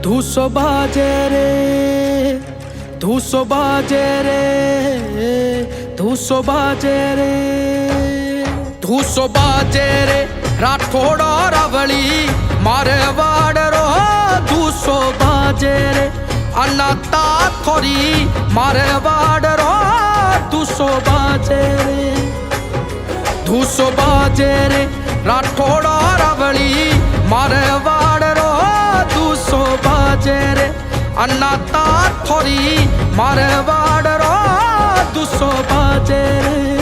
ધૂસો બાજે રે, ધૂસો બાજે રે, ધૂસો બાજે રે, ધૂસો બાજે રે રાઠોડ રાવળી મારે વાડરો ધૂસો બાજે રે અનાતા થોરી મારે વાડરો ધૂસો બાજે રે, ધૂસો બાજે રે રાઠોડ રાવળી મારે વાડરો ધૂસો બાજે રે અનાતા થોરી મારે વાડરો ધૂસો બાજે રે।